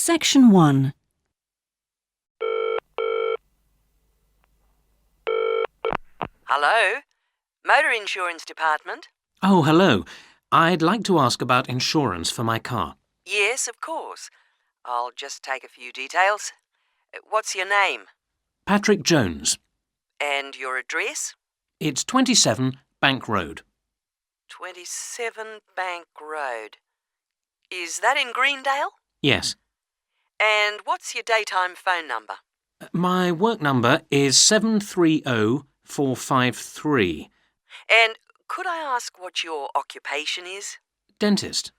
Section 1. Hello? Motor Insurance Department? Oh, hello. I'd like to ask about insurance for my car. Yes, of course. I'll just take a few details. What's your name? Patrick Jones. And your address? It's 27 Bank Road. 27 Bank Road. Is that in Greendale? Yes. And what's your daytime phone number? My work number is 730453. And could I ask what your occupation is? Dentist.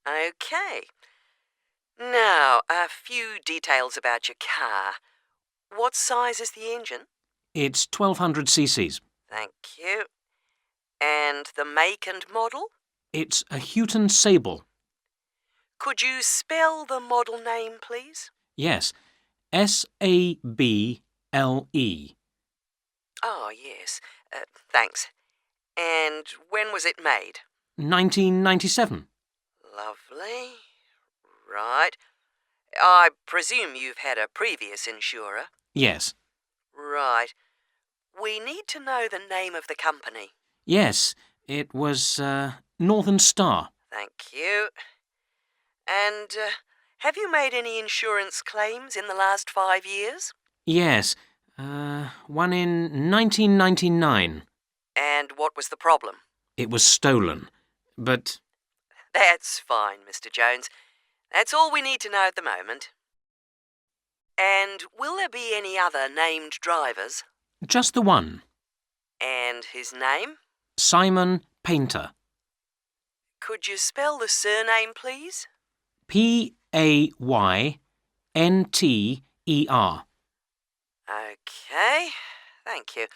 Okay. Now, a few details about your car. What size is the engine? It's 1200 cc's. Thank you. And the make and model? It's a Houghton Sable. Could you spell the model name, please? Yes. Sable. Oh, yes. Thanks. And when was it made? 1997. Lovely. Right. I presume you've had a previous insurer? Yes. Right. We need to know the name of the company. Yes. It was Northern Star. Thank you. And have you made any insurance claims in the last 5 years? Yes. One in 1999. And what was the problem? It was stolen. But That's fine, Mr. Jones. That's all we need to know at the moment. And will there be any other named drivers? just the one. And his name? Simon Painter. Could you spell the surname, please? Paynter. Okay, thank you.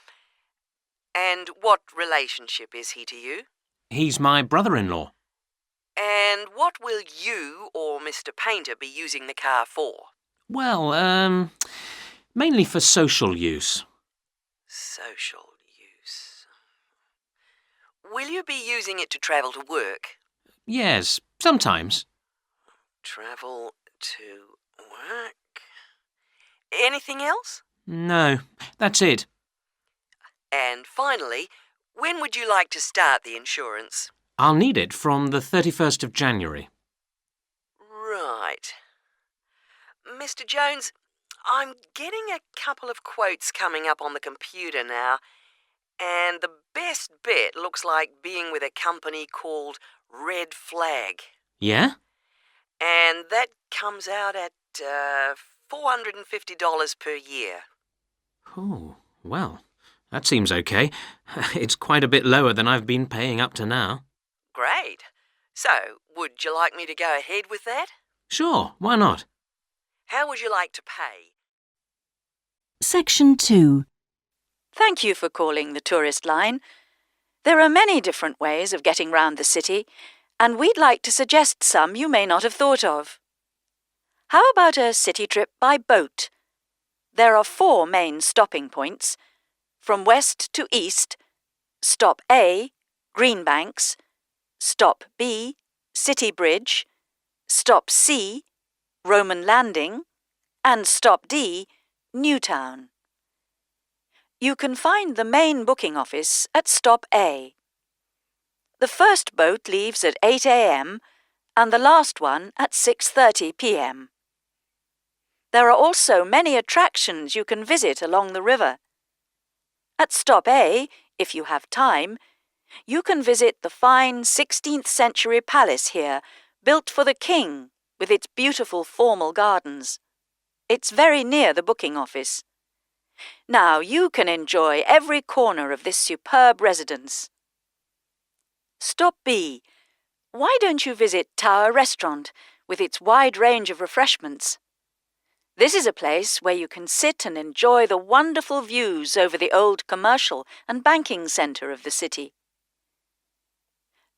And what relationship is he to you? He's my brother-in-law. And what will you or Mr. Painter be using the car for? Well, mainly for social use. Social use. Will you be using it to travel to work? Yes, sometimes. Travel to work. Anything else? No, that's it. And finally, when would you like to start the insurance? I'll need it from the 31st of January. Right. Mr. Jones, I'm getting a couple of quotes coming up on the computer now, and the best bet looks like being with a company called Red Flag. Yeah? And that comes out at $450 per year. Oh, well, that seems okay. It's quite a bit lower than I've been paying up to now. Great. So, would you like me to go ahead with that? Sure, why not? How would you like to pay? Section 2. Thank you for calling the tourist line. There are many different ways of getting round the city, and we'd like to suggest some you may not have thought of. How about a city trip by boat? There are 4 main stopping points. From west to east, Stop A, Greenbanks, Stop B, City Bridge, Stop C, Roman Landing, and Stop D, Newtown. You can find the main booking office at Stop A. The first boat leaves at 8 a.m. and the last one at 6:30 p.m. There are also many attractions you can visit along the river. At Stop A, if you have time, you can visit the fine 16th century palace here, built for the king, with its beautiful formal gardens. It's very near the booking office. Now you can enjoy every corner of this superb residence. Stop B. Why don't you visit Tower Restaurant with its wide range of refreshments? This is a place where you can sit and enjoy the wonderful views over the old commercial and banking centre of the city.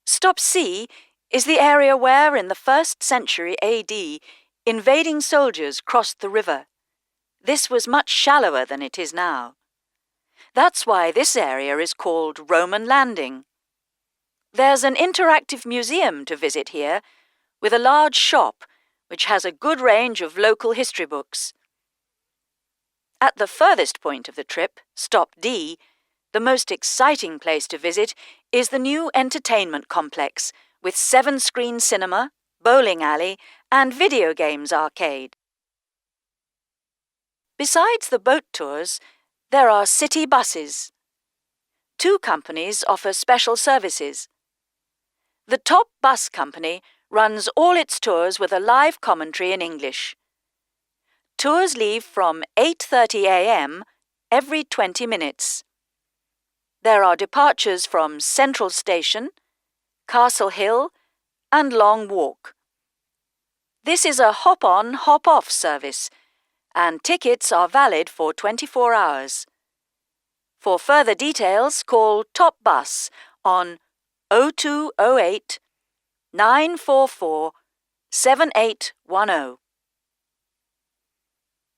Stop C is the area where, in the 1st century AD, invading soldiers crossed the river. This was much shallower than it is now. That's why this area is called Roman Landing. There's an interactive museum to visit here, with a large shop which has a good range of local history books. At the furthest point of the trip, stop D, the most exciting place to visit is the new entertainment complex with 7-screen cinema, bowling alley and video games arcade. Besides the boat tours, there are city buses. 2 companies offer special services. The top bus company runs all its tours with a live commentary in English. Tours leave from 8:30 a.m. every 20 minutes. There are departures from Central Station, Castle Hill and Long Walk. This is a hop-on, hop-off service, and tickets are valid for 24 hours. For further details, call Top Bus on 0208 944 7810.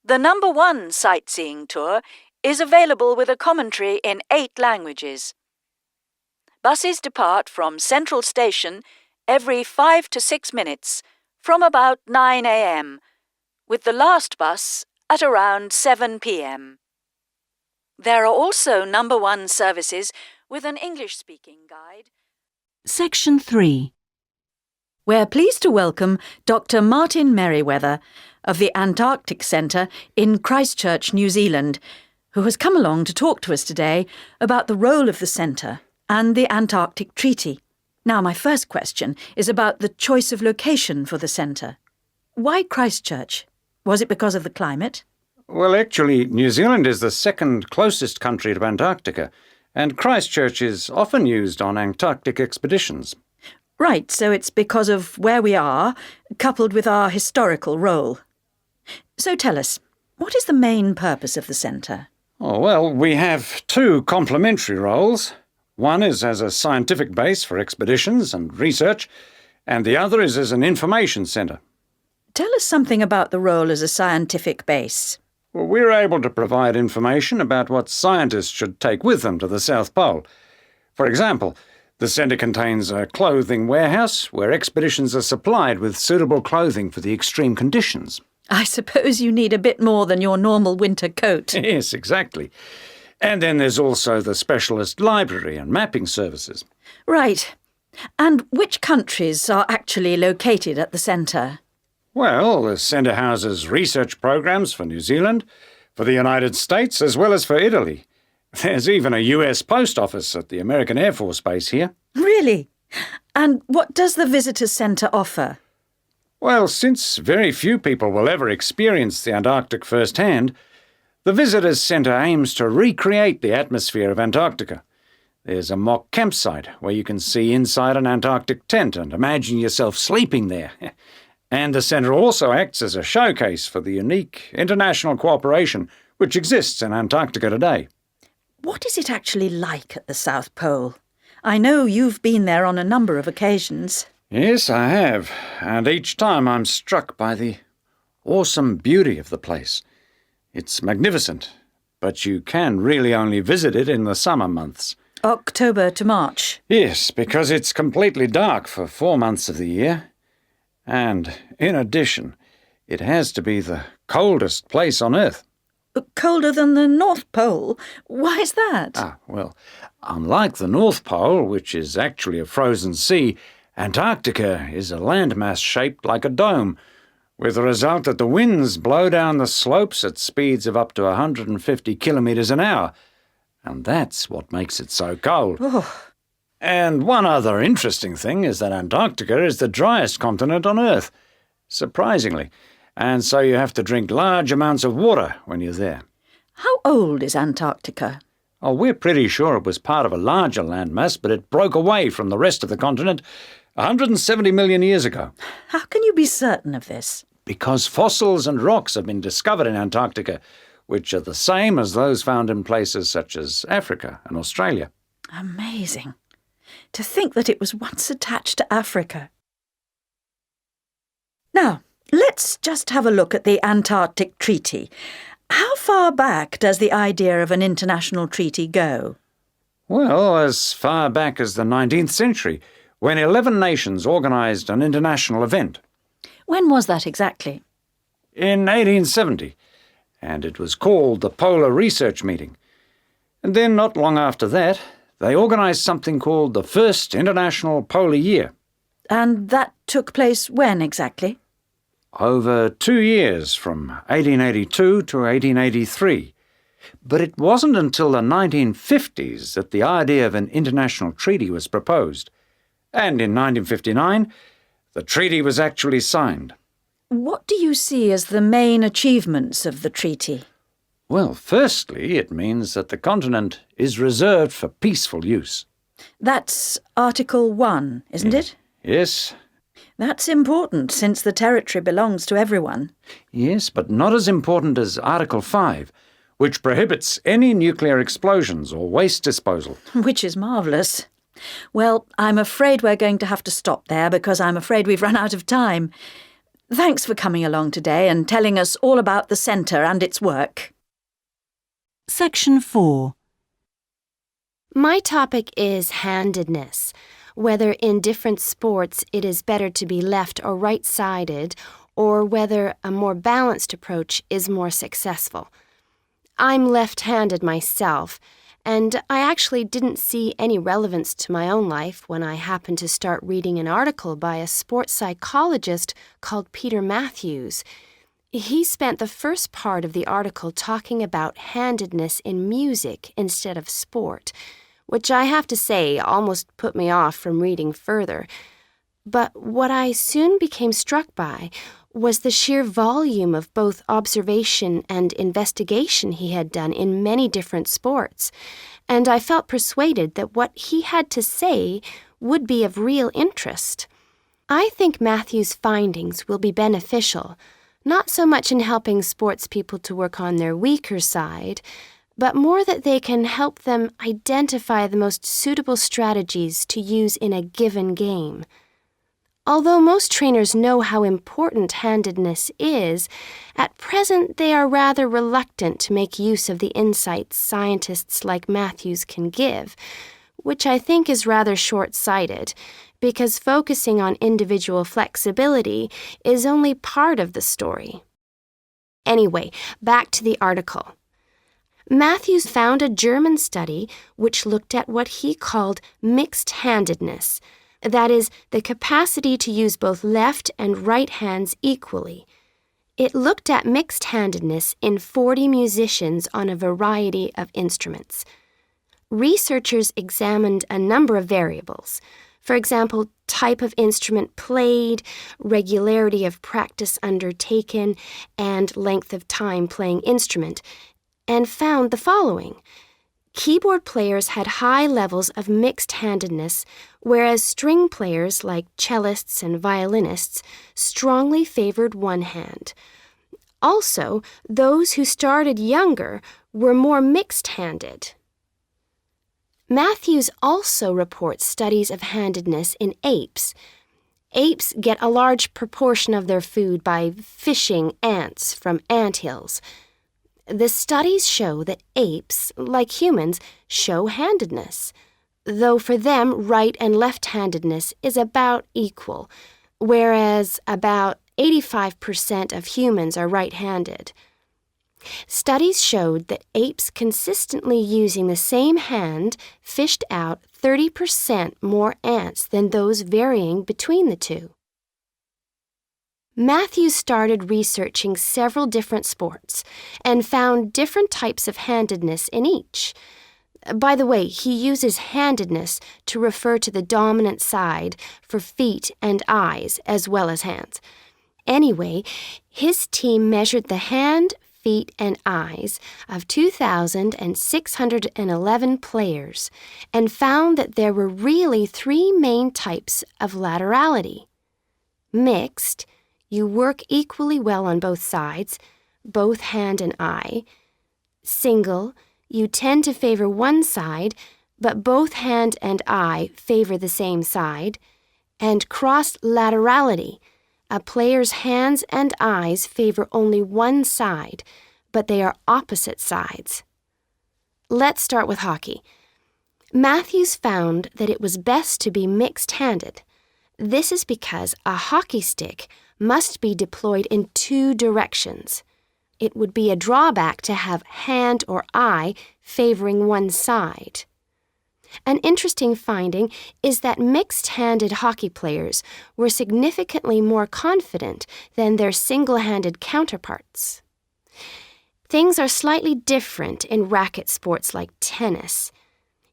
The number 1 sightseeing tour is available with a commentary in 8 languages. Buses depart from Central Station every 5 to 6 minutes from about 9 a.m., with the last bus at around 7 p.m. There are also number 1 services with an English-speaking guide. Section 3. We're pleased to welcome Dr. Martin Merriweather of the Antarctic Centre in Christchurch, New Zealand, who has come along to talk to us today about the role of the centre and the Antarctic Treaty. Now, my first question is about the choice of location for the centre. Why Christchurch? Was it because of the climate? Well, actually, New Zealand is the second closest country to Antarctica, and Christchurch is often used on Antarctic expeditions. Right, so it's because of where we are, coupled with our historical role. So tell us, what is the main purpose of the centre? Oh, well, we have 2 complementary roles. One is as a scientific base for expeditions and research, and the other is as an information centre. Tell us something about the role as a scientific base. Well, we're able to provide information about what scientists should take with them to the South Pole. For example, the centre contains a clothing warehouse where expeditions are supplied with suitable clothing for the extreme conditions. I suppose you need a bit more than your normal winter coat. Yes, exactly. And then there's also the specialist library and mapping services. Right. And which countries are actually located at the centre? Well, the centre houses research programs for New Zealand, for the United States, as well as for Italy. There's even a US post office at the American Air Force Base here. Really? And what does the Visitors Centre offer? Well, since very few people will ever experience the Antarctic firsthand, the Visitors Centre aims to recreate the atmosphere of Antarctica. There's a mock campsite where you can see inside an Antarctic tent and imagine yourself sleeping there. And the centre also acts as a showcase for the unique international cooperation which exists in Antarctica today. What is it actually like at the South Pole? I know you've been there on a number of occasions. Yes, I have, and each time I'm struck by the awesome beauty of the place. It's magnificent, but you can really only visit it in the summer months. October to March. Yes, because it's completely dark for 4 months of the year. And, in addition, it has to be the coldest place on Earth. Colder than the North Pole? Why is that? Well, unlike the North Pole, which is actually a frozen sea, Antarctica is a landmass shaped like a dome, with the result that the winds blow down the slopes at speeds of up to 150 kilometres an hour. And that's what makes it so cold. Oh. And one other interesting thing is that Antarctica is the driest continent on Earth, surprisingly, and so you have to drink large amounts of water when you're there. How old is Antarctica? Oh, we're pretty sure it was part of a larger landmass, but it broke away from the rest of the continent 170 million years ago. How can you be certain of this? Because fossils and rocks have been discovered in Antarctica, which are the same as those found in places such as Africa and Australia. Amazing. To think that it was once attached to Africa. Now, let's just have a look at the Antarctic Treaty. How far back does the idea of an international treaty go? Well, as far back as the 19th century, when 11 nations organised an international event. When was that exactly? In 1870, and it was called the Polar Research Meeting. And then, not long after that, they organised something called the First International Polar Year. And that took place when exactly? Over 2 years, from 1882 to 1883. But it wasn't until the 1950s that the idea of an international treaty was proposed. And in 1959, the treaty was actually signed. What do you see as the main achievements of the treaty? Well, firstly, it means that the continent is reserved for peaceful use. That's Article 1, isn't it? Yes. That's important, since the territory belongs to everyone. Yes, but not as important as Article 5, which prohibits any nuclear explosions or waste disposal. Which is marvellous. Well, I'm afraid we're going to have to stop there because I'm afraid we've run out of time. Thanks for coming along today and telling us all about the centre and its work. Section 4. My topic is handedness, whether in different sports it is better to be left or right-sided, or whether a more balanced approach is more successful. I'm left-handed myself, and I actually didn't see any relevance to my own life when I happened to start reading an article by a sports psychologist called Peter Matthews. He spent the first part of the article talking about handedness in music instead of sport, which I have to say almost put me off from reading further. But what I soon became struck by was the sheer volume of both observation and investigation he had done in many different sports, and I felt persuaded that what he had to say would be of real interest. I think Matthew's findings will be beneficial, not so much in helping sports people to work on their weaker side, but more that they can help them identify the most suitable strategies to use in a given game. Although most trainers know how important handedness is, at present they are rather reluctant to make use of the insights scientists like Matthews can give, which I think is rather short-sighted, because focusing on individual flexibility is only part of the story. Anyway, back to the article. Matthews found a German study which looked at what he called mixed-handedness, that is, the capacity to use both left and right hands equally. It looked at mixed-handedness in 40 musicians on a variety of instruments. Researchers examined a number of variables. For example, type of instrument played, regularity of practice undertaken, and length of time playing instrument, and found the following. Keyboard players had high levels of mixed-handedness, whereas string players like cellists and violinists strongly favored one hand. Also, those who started younger were more mixed-handed. Matthews also reports studies of handedness in apes. Apes get a large proportion of their food by fishing ants from anthills. The studies show that apes, like humans, show handedness, though for them right and left-handedness is about equal, whereas about 85% of humans are right-handed. Studies showed that apes consistently using the same hand fished out 30% more ants than those varying between the two. Matthews started researching several different sports and found different types of handedness in each. By the way, he uses handedness to refer to the dominant side for feet and eyes as well as hands. Anyway, his team measured the hand, feet, and eyes of 2,611 players and found that there were really three main types of laterality. Mixed, you work equally well on both sides, both hand and eye. Single, you tend to favor one side, but both hand and eye favor the same side. And cross-laterality, a player's hands and eyes favor only one side, but they are opposite sides. Let's start with hockey. Matthews found that it was best to be mixed-handed. This is because a hockey stick must be deployed in two directions. It would be a drawback to have hand or eye favoring one side. An interesting finding is that mixed-handed hockey players were significantly more confident than their single-handed counterparts. Things are slightly different in racket sports like tennis.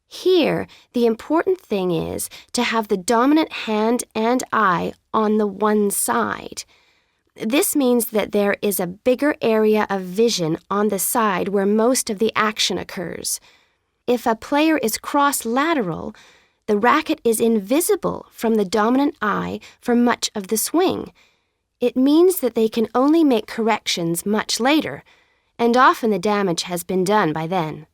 Here, the important thing is to have the dominant hand and eye on the one side. This means that there is a bigger area of vision on the side where most of the action occurs. If a player is cross-lateral, the racket is invisible from the dominant eye for much of the swing. It means that they can only make corrections much later, and often the damage has been done by then.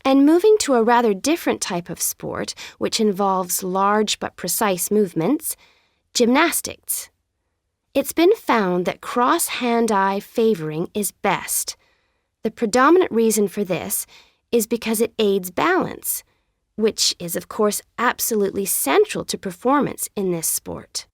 And moving to a rather different type of sport, which involves large but precise movements, gymnastics. It's been found that cross-hand-eye favoring is best. The predominant reason for this is because it aids balance, which is, of course, absolutely central to performance in this sport.